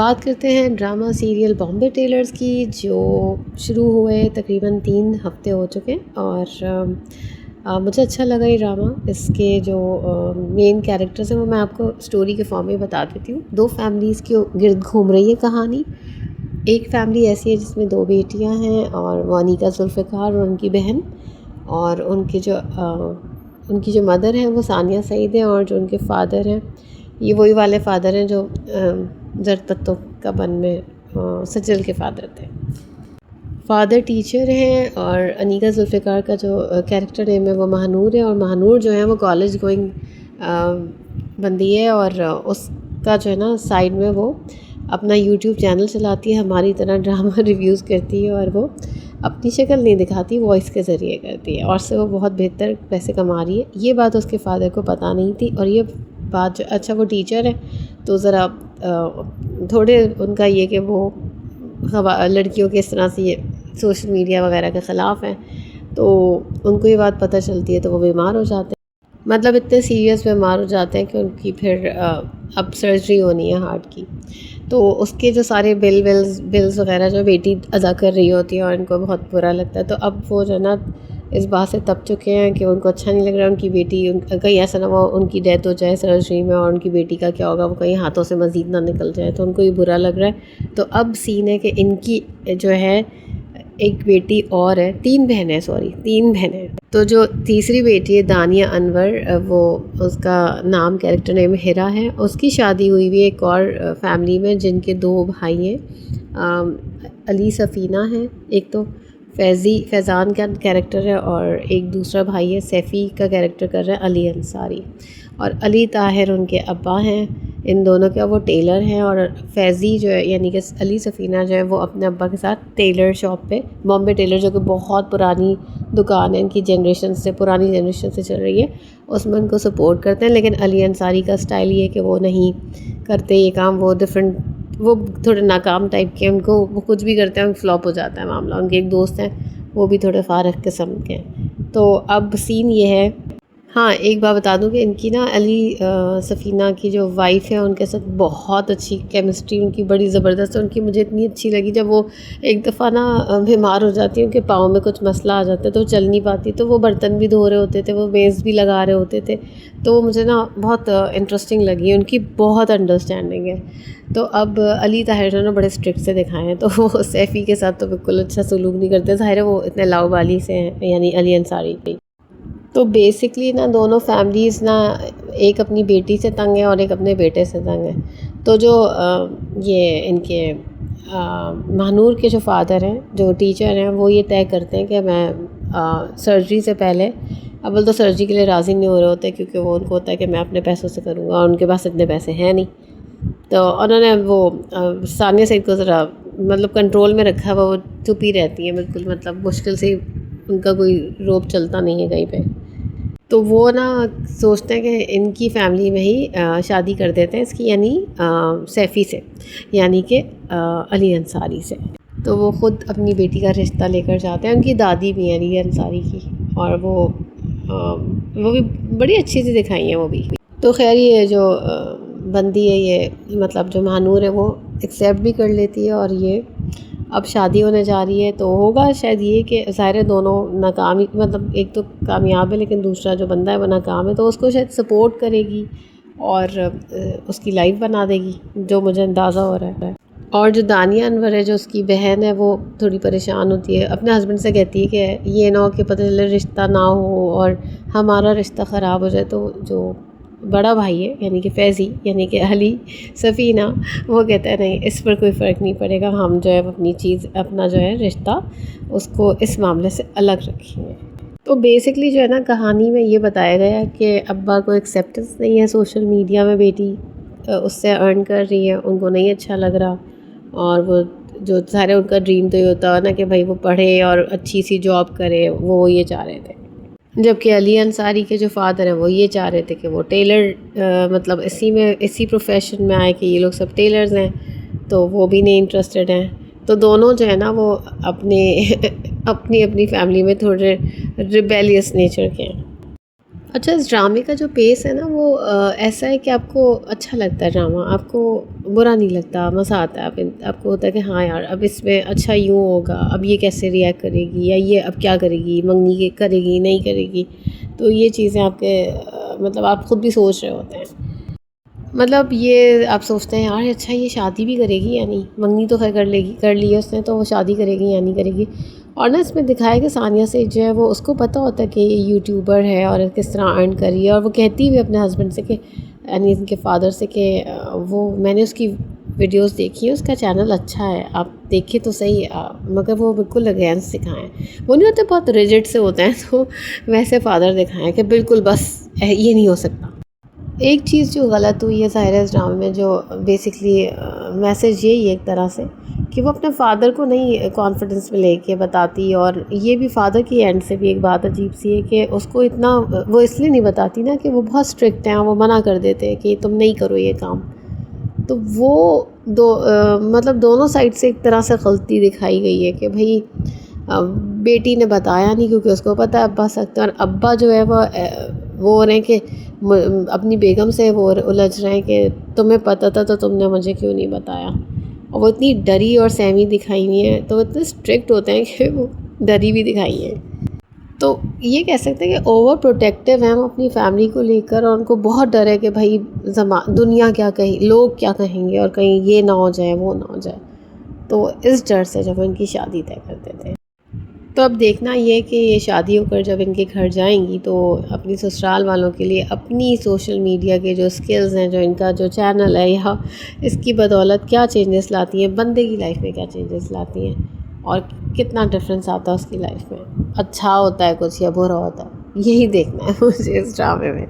بات کرتے ہیں ڈرامہ سیریل بامبے ٹیلرز کی، جو شروع ہوئے تقریباً 3 ہفتے ہو چکے اور مجھے اچھا لگا یہ ڈرامہ۔ اس کے جو مین کیریکٹرز ہیں وہ میں آپ کو اسٹوری کے فارم میں بتا دیتی ہوں۔ 2 فیملیز کے گرد گھوم رہی ہے کہانی۔ ایک فیملی ایسی ہے جس میں 2 بیٹیاں ہیں، اور وہ انیکا ذوالفقار اور ان کی بہن، اور ان کی جو مدر ہیں وہ ثانیہ سعید ہیں، اور جو ان کے فادر ہیں یہ وہی والے فادر ہیں جو زرد پتوں کا بن میں سجل کے فادر تھے۔ فادر ٹیچر ہیں، اور انیکا ذوالفقار کا جو کیریکٹر نیم ہے وہ مہنور ہے، اور مہنور جو ہے وہ کالج گوئنگ بندی ہے، اور اس کا جو ہے نا سائڈ میں وہ اپنا یوٹیوب چینل چلاتی ہے، ہماری طرح ڈرامہ ریویوز کرتی ہے، اور وہ اپنی شکل نہیں دکھاتی، وائس کے ذریعے کرتی ہے، اور سے وہ بہت بہتر پیسے کما رہی ہے۔ یہ بات اس کے فادر کو پتہ نہیں تھی، اور یہ بات اچھا وہ ٹیچر ہے تو ذرا تھوڑے ان کا یہ کہ وہ لڑکیوں کے اس طرح سے یہ سوشل میڈیا وغیرہ کے خلاف ہیں، تو ان کو یہ بات پتہ چلتی ہے تو وہ بیمار ہو جاتے ہیں، مطلب اتنے سیریس بیمار ہو جاتے ہیں کہ ان کی پھر اب سرجری ہونی ہے ہارٹ کی۔ تو اس کے جو سارے بلز وغیرہ جو بیٹی ادا کر رہی ہوتی ہے، اور ان کو بہت برا لگتا ہے، تو اب وہ جو ہے نا اس بات سے تپ چکے ہیں کہ ان کو اچھا نہیں لگ رہا ان کی بیٹی، کہیں ایسا نہ ہو ان کی ڈیتھ ہو جائے سرجری میں، اور ان کی بیٹی کا کیا ہوگا، وہ کہیں ہاتھوں سے مزید نہ نکل جائے، تو ان کو یہ برا لگ رہا ہے۔ تو اب سین ہے کہ ان کی جو ہے ایک بیٹی اور ہے، 3 بہنیں، تو جو تیسری بیٹی ہے دانیہ انور، وہ اس کا نام کیریکٹر نیم ہیرا ہے، اس کی شادی ہوئی ہوئی ایک اور فیملی میں جن کے 2 بھائی ہیں، علی سفینہ ہے ایک، تو فیضان کا کیریکٹر ہے، اور ایک دوسرا بھائی ہے سیفی کا کیریکٹر کر رہا ہے علی انصاری، اور علی طاہر ان کے ابا ہیں ان دونوں کے، وہ ٹیلر ہیں، اور فیضی جو ہے یعنی کہ علی سفینہ جو ہے وہ اپنے ابا کے ساتھ ٹیلر شاپ پہ، بامبے ٹیلر جو کہ بہت پرانی دکان ہے، ان کی پرانی جنریشن سے چل رہی ہے، اس میں ان کو سپورٹ کرتے ہیں۔ لیکن علی انصاری کا سٹائل یہ ہے کہ وہ نہیں کرتے یہ کام، وہ وہ تھوڑے ناکام ٹائپ کے، ان کو وہ کچھ بھی کرتے ہیں فلاپ ہو جاتا ہے معاملہ۔ ان کے ایک دوست ہیں وہ بھی تھوڑے فارغ قسم کے ہیں۔ تو اب سین یہ ہے، ہاں ایک بات بتا دوں کہ ان کی نا علی سفینہ کی جو وائف ہے ان کے ساتھ بہت اچھی کیمسٹری ان کی بڑی زبردست ہے۔ ان کی مجھے اتنی اچھی لگی جب وہ ایک دفعہ نا بیمار ہو جاتی ہے، ان کے پاؤں میں کچھ مسئلہ آ جاتا ہے تو وہ چل نہیں پاتی، تو وہ برتن بھی دھو رہے ہوتے تھے، وہ میز بھی لگا رہے ہوتے تھے، تو وہ مجھے نا بہت انٹرسٹنگ لگی، ان کی بہت انڈرسٹینڈنگ ہے۔ تو اب علی طاہر نے بڑے اسٹرکٹ سے دکھائے ہیں، تو وہ سیفی کے ساتھ تو بالکل اچھا سلوک نہیں کرتے، ظاہر ہے وہ اتنے لاؤ بالی سے ہیں، یعنی علی انصاری کی۔ تو بیسکلی نا دونوں فیملیز نا ایک اپنی بیٹی سے تنگ ہے اور ایک اپنے بیٹے سے تنگ ہے۔ تو جو یہ ان کے مہنور کے جو فادر ہیں جو ٹیچر ہیں، وہ یہ طے کرتے ہیں کہ میں سرجری سے پہلے، اول تو سرجری کے لیے راضی نہیں ہو رہے ہوتے کیونکہ وہ ان کو ہوتا ہے کہ میں اپنے پیسوں سے کروں گا، اور ان کے پاس اتنے پیسے ہیں نہیں، تو انہوں نے وہ ثانیہ سعید کو ذرا مطلب کنٹرول میں رکھا ہوا، وہ چپ ہی رہتی ہیں بالکل، مطلب مشکل سے ان کا کوئی روب چلتا نہیں ہے کہیں پہ، تو وہ نا سوچتے ہیں کہ ان کی فیملی میں ہی شادی کر دیتے ہیں اس کی، یعنی سیفی سے، یعنی کہ علی انصاری سے۔ تو وہ خود اپنی بیٹی کا رشتہ لے کر جاتے ہیں، ان کی دادی بھی ہیں علی انصاری کی، اور وہ بھی بڑی اچھی سی دکھائی ہیں وہ بھی۔ تو خیر یہ جو بندی ہے، یہ مطلب جو مہنور ہے وہ ایکسیپٹ بھی کر لیتی ہے، اور یہ اب شادی ہونے جا رہی ہے، تو ہوگا شاید یہ کہ ظاہر دونوں ناکام، مطلب ایک تو کامیاب ہے لیکن دوسرا جو بندہ ہے وہ ناکام ہے، تو اس کو شاید سپورٹ کرے گی اور اس کی لائف بنا دے گی، جو مجھے اندازہ ہو رہا ہے۔ اور جو دانیہ انور ہے جو اس کی بہن ہے، وہ تھوڑی پریشان ہوتی ہے، اپنے ہسبینڈ سے کہتی ہے کہ یہ نہ ہو کہ پتہ چلے رشتہ نہ ہو اور ہمارا رشتہ خراب ہو جائے، تو جو بڑا بھائی ہے یعنی کہ فیضی، یعنی کہ علی سفینہ، وہ کہتا ہے نہیں اس پر کوئی فرق نہیں پڑے گا، ہم جو ہے اپنا جو ہے رشتہ اس کو اس معاملے سے الگ رکھیں گے۔ تو بیسکلی جو ہے نا کہانی میں یہ بتایا گیا کہ ابا کو ایکسیپٹنس نہیں ہے سوشل میڈیا میں، بیٹی اس سے ارن کر رہی ہے، ان کو نہیں اچھا لگ رہا، اور وہ جو سارے ان کا ڈریم تو یہ ہوتا ہے نا کہ بھائی وہ پڑھے اور اچھی سی جاب کرے، وہ یہ چاہ رہے تھے، جبکہ علی انصاری کے جو فادر ہیں وہ یہ چاہ رہے تھے کہ وہ ٹیلر مطلب اسی پروفیشن میں آئے، کہ یہ لوگ سب ٹیلرز ہیں، تو وہ بھی نہیں انٹرسٹڈ ہیں۔ تو دونوں جو ہے نا وہ اپنی فیملی میں تھوڑے ریبیلیس نیچر کے ہیں۔ اچھا، اس ڈرامے کا جو پیس ہے نا وہ ایسا ہے کہ آپ کو اچھا لگتا ہے ڈرامہ، آپ کو برا نہیں لگتا، مزہ آتا ہے، آپ کو ہوتا ہے کہ ہاں یار اب اس میں اچھا یوں ہوگا، اب یہ کیسے ریئیکٹ کرے گی، یا یہ اب کیا کرے گی، منگنی کرے گی نہیں کرے گی. تو یہ چیزیں آپ کے مطلب آپ خود بھی سوچ رہے ہوتے ہیں. مطلب یہ آپ سوچتے ہیں یار اچھا یہ شادی بھی کرے گی یا نہیں، منگنی تو خیر کر لی ہے اس نے، تو وہ شادی کرے گی یا نہیں کرے گی. اور نا اس میں دکھایا کہ ثانیہ سیٹھ جو ہے وہ اس کو پتہ ہوتا ہے کہ یہ یوٹیوبر ہے اور کس طرح ارن کر رہی ہے، اور وہ کہتی بھی اپنے ہسبینڈ سے کہ یعنی ان کے فادر سے کہ وہ میں نے اس کی ویڈیوز دیکھی ہیں، اس کا چینل اچھا ہے، آپ دیکھیں تو صحیح مگر وہ بالکل اگینسٹ دکھائیں. وہ نہیں ہوتے بہت ریجڈ سے ہوتے ہیں، تو ویسے فادر دکھائیں کہ بالکل بس یہ نہیں ہو سکتا. ایک چیز جو غلط ہوئی ہے ظاہر ہے اس ڈرامے میں، جو بیسکلی میسج یہی ہے ایک طرح سے کہ وہ اپنے فادر کو نہیں کانفیڈنس میں لے کے بتاتی، اور یہ بھی فادر کی اینڈ سے بھی ایک بات عجیب سی ہے کہ اس کو اتنا وہ اس لیے نہیں بتاتی نا کہ وہ بہت اسٹرکٹ ہیں، وہ منع کر دیتے ہیں کہ تم نہیں کرو یہ کام. تو وہ مطلب دونوں سائڈ سے ایک طرح سے غلطی دکھائی گئی ہے کہ بھائی بیٹی نے بتایا نہیں کیونکہ اس کو پتہ ہے ابا سکتے ہیں، اور ابا جو ہے وہ ہو رہے ہیں کہ اپنی بیگم سے وہ الجھ رہے ہیں کہ تمہیں پتہ تھا تو تم نے مجھے کیوں نہیں بتایا. اور وہ اتنی ڈری اور سہمی دکھائی ہوئی ہیں، تو اتنے اسٹرکٹ ہوتے ہیں کہ وہ ڈری بھی دکھائی ہیں. تو یہ کہہ سکتے ہیں کہ اوور پروٹیکٹیو ہیں ہم اپنی فیملی کو لے کر، اور ان کو بہت ڈر ہے کہ بھائی دنیا کیا کہیں، لوگ کیا کہیں گے، اور کہیں یہ نہ ہو جائے وہ نہ ہو جائے. تو اس ڈر سے جب ان کی شادی طے کرتے تھے. تو اب دیکھنا یہ کہ یہ شادی ہو کر جب ان کے گھر جائیں گی تو اپنی سسرال والوں کے لیے اپنی سوشل میڈیا کے جو سکلز ہیں، جو ان کا جو چینل ہے، یا اس کی بدولت کیا چینجز لاتی ہیں، بندے کی لائف میں کیا چینجز لاتی ہیں، اور کتنا ڈفرینس آتا ہے اس کی لائف میں، اچھا ہوتا ہے کچھ یا برا ہوتا ہے. یہی دیکھنا ہے مجھے اس ڈرامے میں.